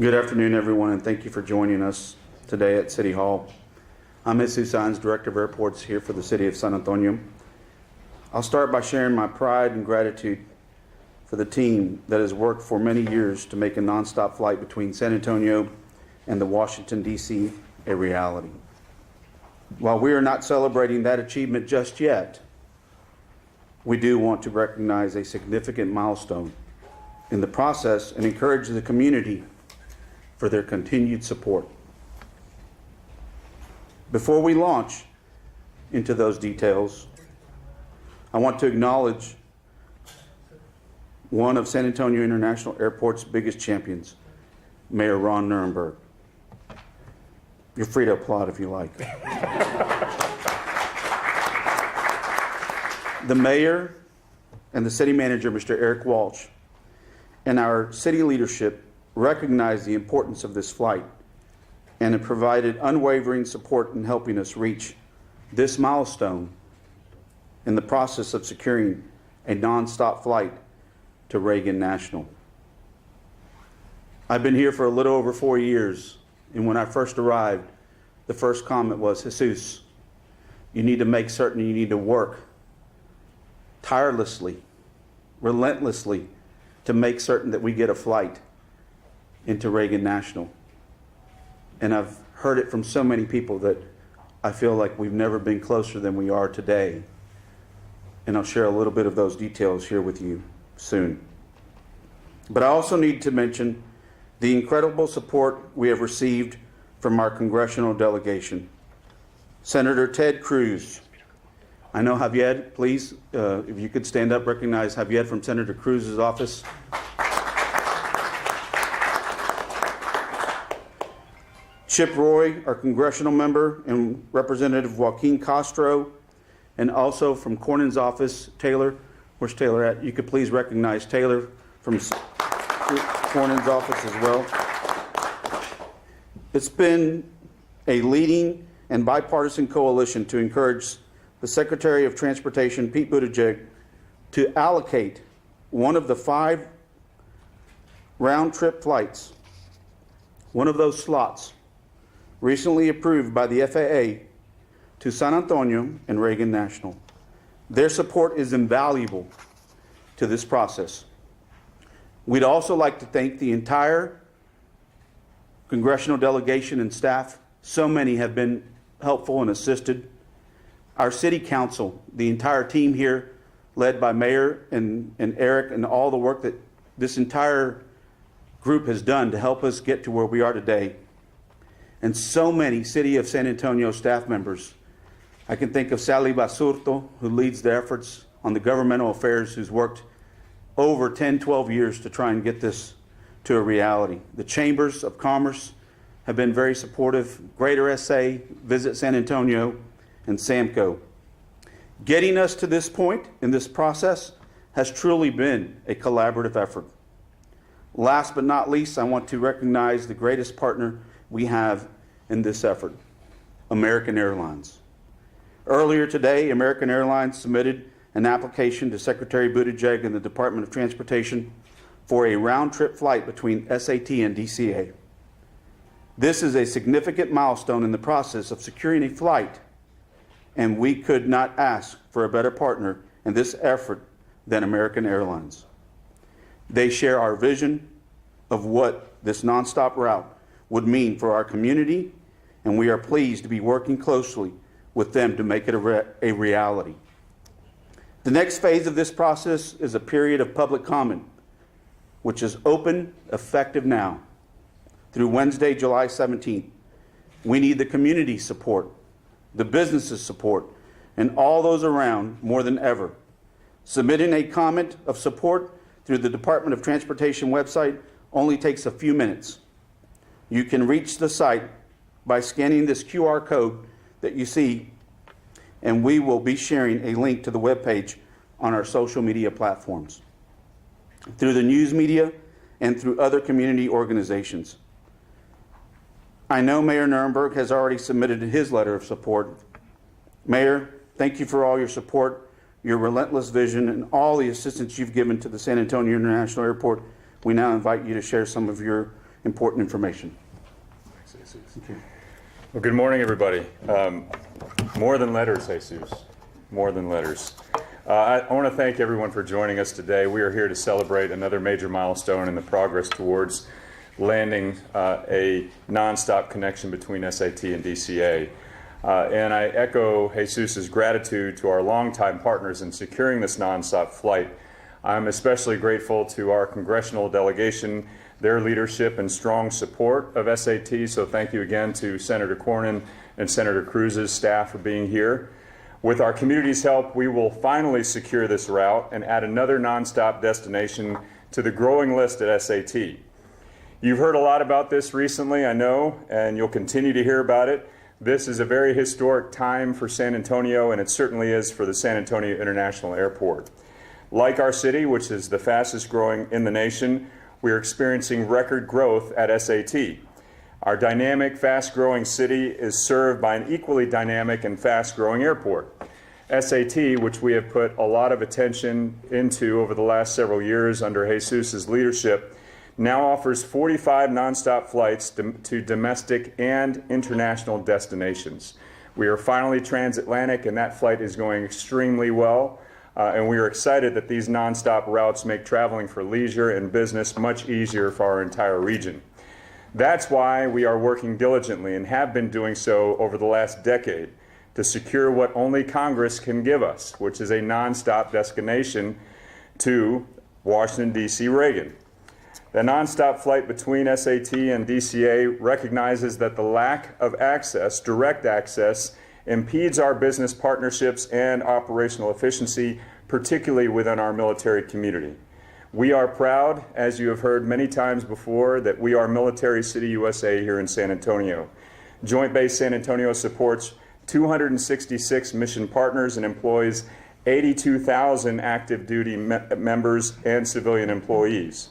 Good afternoon, everyone, and thank you for joining us today at City Hall. I'm Jesus Sáenz, Director of Airports here for the City of San Antonio. I'll start by sharing my pride and gratitude for the team that has worked for many years to make a nonstop flight between San Antonio and the Washington, D.C. a reality. While we are not celebrating that achievement just yet, we do want to recognize a significant milestone in the process and encourage the community for their continued support. Before we launch into those details, I want to acknowledge one of San Antonio International Airport's biggest champions, Mayor Ron Nirenberg. You're free to applaud if you like. The mayor and the city manager, Mr. Eric Walsh, and our city leadership recognize the importance of this flight and have provided unwavering support in helping us reach this milestone in the process of securing a nonstop flight to Reagan National. I've been here for a little over 4 years, and when I first arrived, the first comment was, Jesus, you need to make certain you need to work tirelessly, relentlessly, to make certain that we get a flight into Reagan National. And I've heard it from so many people that I feel like we've never been closer than we are today. And I'll share a little bit of those details here with you soon. But I also need to mention the incredible support we have received from our congressional delegation. Senator Ted Cruz. I know Javier, please, if you could stand up, recognize Javier from Senator Cruz's office. Chip Roy, our congressional member, and Representative Joaquin Castro, and also from Cornyn's office, Taylor. Where's Taylor at? You could please recognize Taylor from Cornyn's office as well. It's been a leading and bipartisan coalition to encourage the Secretary of Transportation, Pete Buttigieg, to allocate one of the 5 round-trip flights, one of those slots, recently approved by the FAA, to San Antonio and Reagan National. Their support is invaluable to this process. We'd also like to thank the entire congressional delegation and staff. So many have been helpful and assisted. Our city council, the entire team here, led by Mayor and Eric, and all the work that this entire group has done to help us get to where we are today. And so many City of San Antonio staff members. I can think of Sally Basurto, who leads the efforts on the governmental affairs, who's worked over 10, 12 years to try and get this to a reality. The Chambers of Commerce have been very supportive. Greater SA, Visit San Antonio, and Samco. Getting us to this point in this process has truly been a collaborative effort. Last but not least, I want to recognize the greatest partner we have in this effort, American Airlines. Earlier today, American Airlines submitted an application to Secretary Buttigieg and the Department of Transportation for a round-trip flight between SAT and DCA. This is a significant milestone in the process of securing a flight, and we could not ask for a better partner in this effort than American Airlines. They share our vision of what this nonstop route would mean for our community, and we are pleased to be working closely with them to make it a reality. The next phase of this process is a period of public comment, which is open, effective now, through Wednesday, July 17th. We need the community support, the businesses support, and all those around more than ever. Submitting a comment of support through the Department of Transportation website only takes a few minutes. You can reach the site by scanning this QR code that you see, and we will be sharing a link to the webpage on our social media platforms, through the news media, and through other community organizations. I know Mayor Nirenberg has already submitted his letter of support. Mayor, thank you for all your support, your relentless vision, and all the assistance you've given to the San Antonio International Airport. We now invite you to share some of your important information. Well, good morning, everybody. More than letters, Jesus. More than letters. I want to thank everyone for joining us today. We are here to celebrate another major milestone in the progress towards landing a nonstop connection between SAT and DCA. And I echo Jesus's gratitude to our longtime partners in securing this nonstop flight. I'm especially grateful to our congressional delegation, their leadership and strong support of SAT. So thank you again to Senator Cornyn and Senator Cruz's staff for being here. With our community's help, we will finally secure this route and add another nonstop destination to the growing list at SAT. You've heard a lot about this recently, I know, and you'll continue to hear about it. This is a very historic time for San Antonio, and it certainly is for the San Antonio International Airport. Like our city, which is the fastest growing in the nation, we are experiencing record growth at SAT. Our dynamic, fast-growing city is served by an equally dynamic and fast-growing airport. SAT, which we have put a lot of attention into over the last several years under Jesus's leadership, now offers 45 nonstop flights to domestic and international destinations. We are finally transatlantic, and that flight is going extremely well. And we are excited that these nonstop routes make traveling for leisure and business much easier for our entire region. That's why we are working diligently and have been doing so over the last decade to secure what only Congress can give us, which is a nonstop destination to Washington, D.C. Reagan. The nonstop flight between SAT and DCA recognizes that the lack of access, direct access, impedes our business partnerships and operational efficiency, particularly within our military community. We are proud, as you have heard many times before, that we are Military City USA here in San Antonio. Joint Base San Antonio supports 266 mission partners and employs 82,000 active duty members and civilian employees.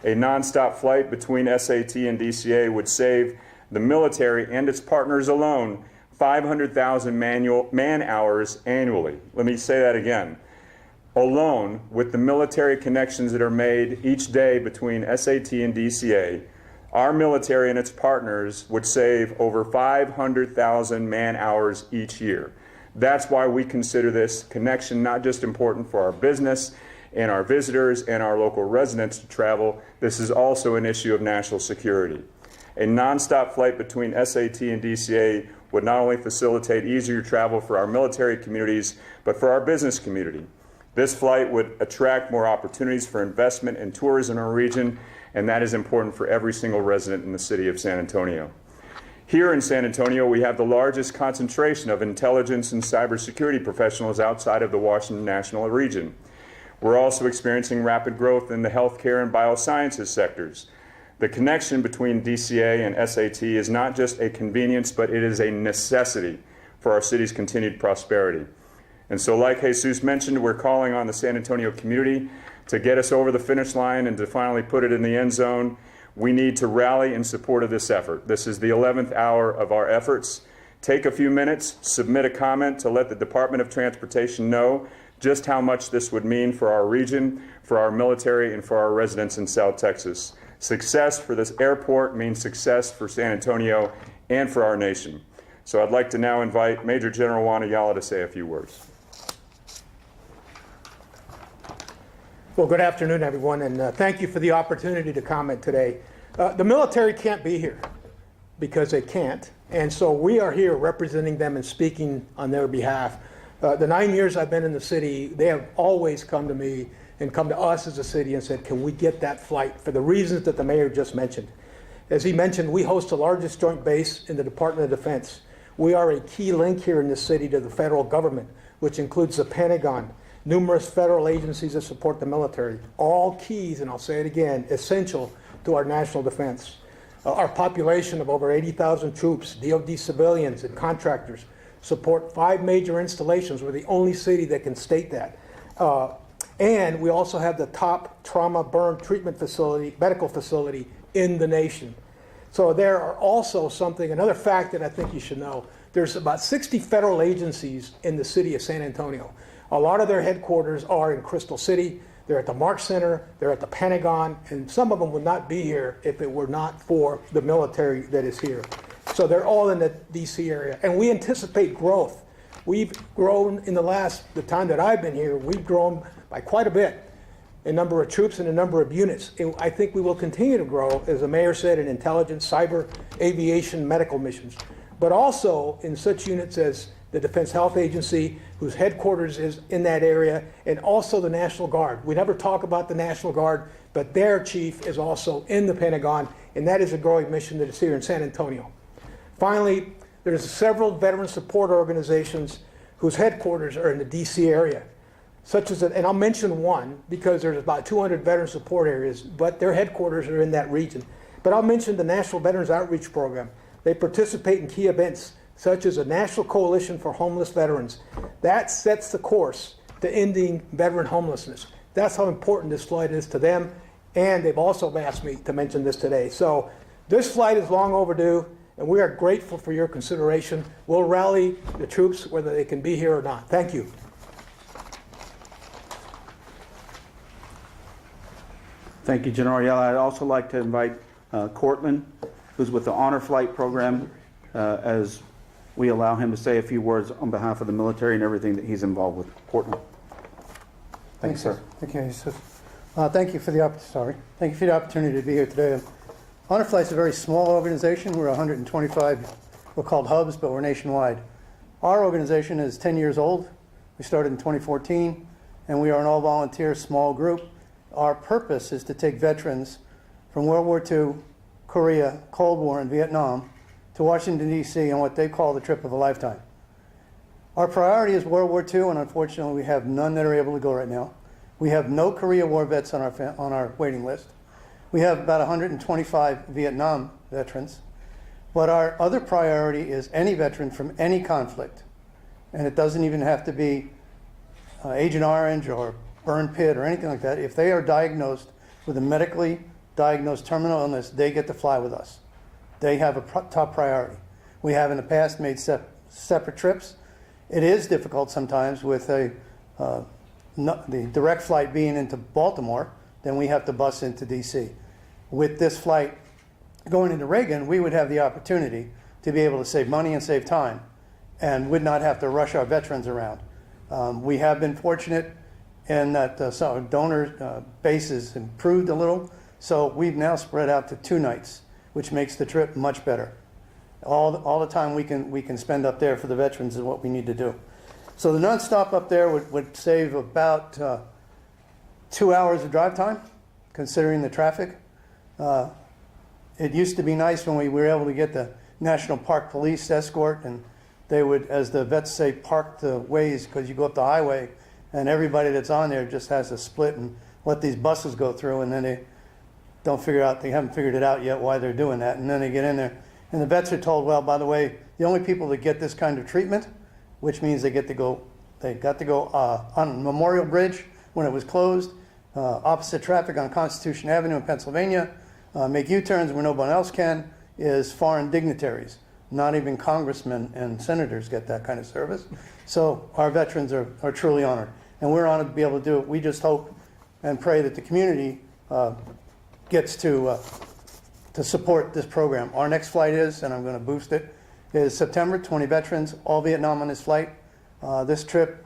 A nonstop flight between SAT and DCA would save the military and its partners alone 500,000 man-hours annually. Let me say that again. Alone, with the military connections that are made each day between SAT and DCA, our military and its partners would save over 500,000 man-hours each year. That's why we consider this connection not just important for our business and our visitors and our local residents to travel, this is also an issue of national security. A nonstop flight between SAT and DCA would not only facilitate easier travel for our military communities, but for our business community. This flight would attract more opportunities for investment and tourism in our region, and that is important for every single resident in the city of San Antonio. Here in San Antonio, we have the largest concentration of intelligence and cybersecurity professionals outside of the Washington National region. We're also experiencing rapid growth in the healthcare and biosciences sectors. The connection between DCA and SAT is not just a convenience, but it is a necessity for our city's continued prosperity. And so, like Jesus mentioned, we're calling on the San Antonio community to get us over the finish line and to finally put it in the end zone. We need to rally in support of this effort. This is the 11th hour of our efforts. Take a few minutes, submit a comment to let the Department of Transportation know just how much this would mean for our region, for our military, and for our residents in South Texas. Success for this airport means success for San Antonio and for our nation. So I'd like to now invite Major General Juan Ayala to say a few words. Well, good afternoon, everyone, and thank you for the opportunity to comment today. The military can't be here because they can't, and so we are here representing them and speaking on their behalf. The 9 years I've been in the city, they have always come to me and come to us as a city and said, can we get that flight for the reasons that the mayor just mentioned. As he mentioned, we host the largest joint base in the Department of Defense. We are a key link here in the city to the federal government, which includes the Pentagon, numerous federal agencies that support the military, all keys, and I'll say it again, essential to our national defense. Our population of over 80,000 troops, DoD civilians, and contractors support 5 major installations. We're the only city that can state that. And we also have the top trauma burn treatment facility, medical facility in the nation. So there are also another fact that I think you should know. There's about 60 federal agencies in the city of San Antonio. A lot of their headquarters are in Crystal City. they're at the Mark Center, they're at the Pentagon, and some of them would not be here if it were not for the military that is here. So they're all in the DC area, and we anticipate growth. We've grown in the time that I've been here, we've grown by quite a bit in number of troops and the number of units. And I think we will continue to grow, as the mayor said, in intelligence, cyber, aviation, medical missions, but also in such units as the Defense Health Agency, whose headquarters is in that area, and also the National Guard. We never talk about the National Guard, but their chief is also in the Pentagon, and that is a growing mission that is here in San Antonio. Finally, there's several veteran support organizations whose headquarters are in the DC area, such as, and I'll mention one because there's about 200 veteran support areas, but their headquarters are in that region. But I'll mention the National Veterans Outreach Program. They participate in key events such as a National Coalition for Homeless Veterans. That sets the course to ending veteran homelessness. That's how important this flight is to them, and they've also asked me to mention this today. So this flight is long overdue, and we are grateful for your consideration. We'll rally the troops whether they can be here or not. Thank you. Thank you, General Ayala. I'd also like to invite Cortland, who's with the Honor Flight Program, as we allow him to say a few words on behalf of the military and everything that he's involved with. Cortland. Thanks, sir. Okay, so thank you for the opportunity to be here today. Honor Flight's a very small organization. We're 125. We're called hubs, but we're nationwide. Our organization is 10 years old. We started in 2014, and we are an all-volunteer small group. Our purpose is to take veterans from World War II, Korea, Cold War, and Vietnam to Washington, D.C. on what they call the trip of a lifetime. Our priority is World War II, and unfortunately we have none that are able to go right now. We have no Korea War vets on our waiting list. We have about 125 Vietnam veterans. But our other priority is any veteran from any conflict. And it doesn't even have to be Agent Orange or burn pit or anything like that. If they are diagnosed with a medically diagnosed terminal illness, they get to fly with us. They have a top priority. We have in the past made separate trips. It is difficult sometimes with the direct flight being into Baltimore, then we have to bus into DC. With this flight going into Reagan, we would have the opportunity to be able to save money and save time and would not have to rush our veterans around. We have been fortunate in that some our donor base has improved a little, so we've now spread out to 2 nights, which makes the trip much better. All the time we can spend up there for the veterans is what we need to do. So the nonstop up there would save about 2 hours of drive time, considering the traffic. It used to be nice when we were able to get the National Park Police escort, and they would, as the vets say, park the ways, because you go up the highway and everybody that's on there just has to split and let these buses go through, and then they haven't figured it out yet why they're doing that, and then they get in there. And the vets are told, well, by the way, the only people that get this kind of treatment, which means they got to go on Memorial Bridge when it was closed, opposite traffic on Constitution Avenue in Pennsylvania, make U-turns where no one else can, is foreign dignitaries. Not even congressmen and senators get that kind of service. So our veterans are truly honored. And we're honored to be able to do it. We just hope and pray that the community gets to support this program. Our next flight is, and I'm going to boost it, is September. 20 veterans, all Vietnam on this flight. This trip,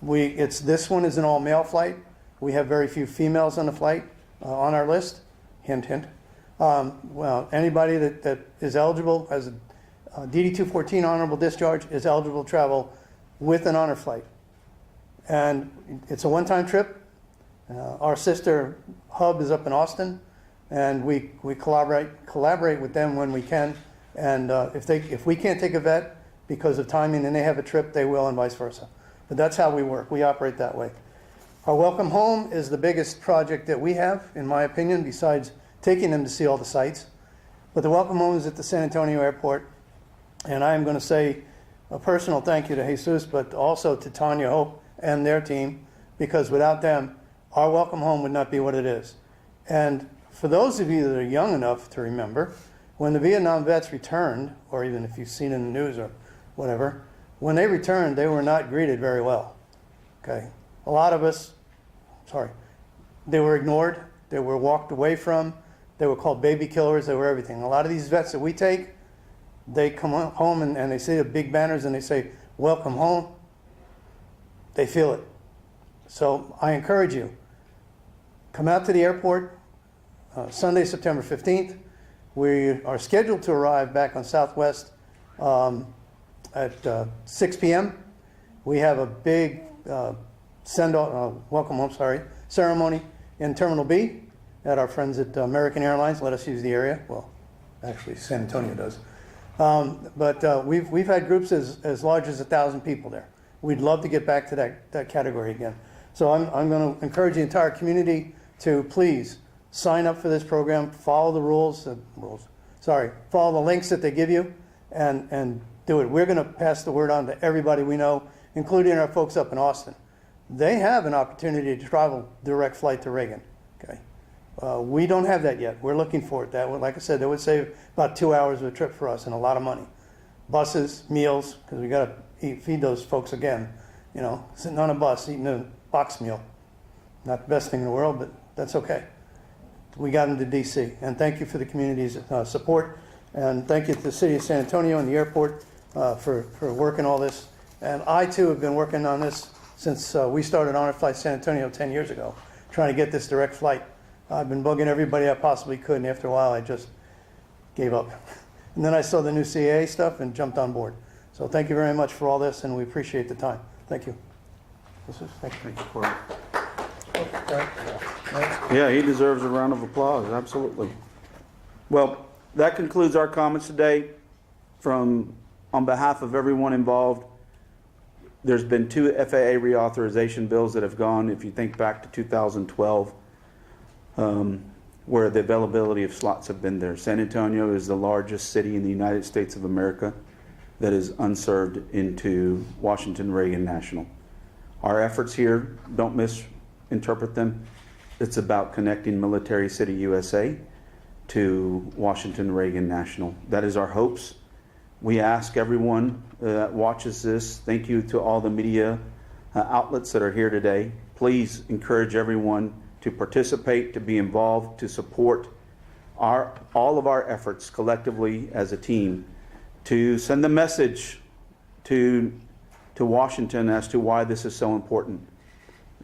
this one is an all-male flight. We have very few females on the flight on our list. Hint, hint. Well, anybody that is eligible as a DD-214 honorable discharge is eligible to travel with an honor flight. And it's a one-time trip. Our sister hub is up in Austin, and we collaborate with them when we can. And if we can't take a vet because of timing and they have a trip, they will, and vice versa. But that's how we work. We operate that way. Our Welcome Home is the biggest project that we have, in my opinion, besides taking them to see all the sites. But the Welcome Home is at the San Antonio Airport. And I am going to say a personal thank you to Jesus, but also to Tanya Hope and their team, because without them, our Welcome Home would not be what it is. And for those of you that are young enough to remember, when the Vietnam vets returned, or even if you've seen in the news or whatever, when they returned, they were not greeted very well. Okay, a lot of us sorry. They were ignored, they were walked away from, they were called baby killers, they were everything. A lot of these vets that we take, they come home and they see the big banners and they say, welcome home. They feel it. So I encourage you, come out to the airport Sunday, September 15th. We are scheduled to arrive back on Southwest at 6 p.m. We have a big welcome home, ceremony in Terminal B at our friends at American Airlines. Let us use the area. Well, actually, San Antonio does. But we've had groups as large as 1,000 people there. We'd love to get back to that category again. So I'm going to encourage the entire community to please sign up for this program, follow the follow the links that they give you, and do it. We're going to pass the word on to everybody we know, including our folks up in Austin. They have an opportunity to travel direct flight to Reagan. Okay, we don't have that yet. We're looking for it. That would, like I said, that would save about 2 hours of a trip for us and a lot of money. Buses, meals, because we got to feed those folks again. You know, sitting on a bus eating a box meal, not the best thing in the world, but that's okay. We got into D.C. and thank you for the community's support, and thank you to the city of San Antonio and the airport for working all this. And I too have been working on this since we started Honor Flight San Antonio 10 years ago, trying to get this direct flight. I've been bugging everybody I possibly could, and after a while I just gave up. And then I saw the new CAA stuff and jumped on board. So thank you very much for all this, and we appreciate the time. Thank you. Thank you. Yeah, he deserves a round of applause, absolutely. Well, that concludes our comments today. On behalf of everyone involved, there's been 2 FAA reauthorization bills that have gone, if you think back to 2012, where the availability of slots have been there. San Antonio is the largest city in the United States of America that is unserved into Washington Reagan National. Our efforts here, don't misinterpret them. It's about connecting Military City, USA to Washington Reagan National. That is our hopes. We ask everyone that watches this, thank you to all the media outlets that are here today. Please encourage everyone to participate, to be involved, to support all of our efforts collectively as a team to send the message to Washington as to why this is so important.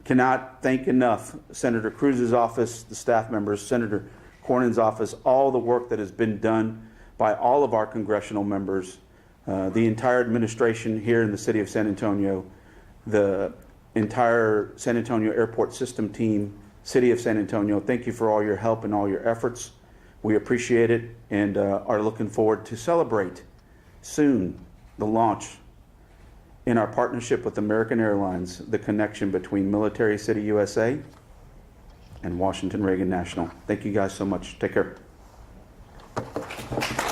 Cannot thank enough Senator Cruz's office, the staff members, Senator Cornyn's office, all the work that has been done by all of our congressional members, the entire administration here in the city of San Antonio, the entire San Antonio Airport System team, City of San Antonio. Thank you for all your help and all your efforts. We appreciate it and are looking forward to celebrate soon the launch in our partnership with American Airlines, the connection between Military City, USA and Washington Reagan National. Thank you guys so much. Take care.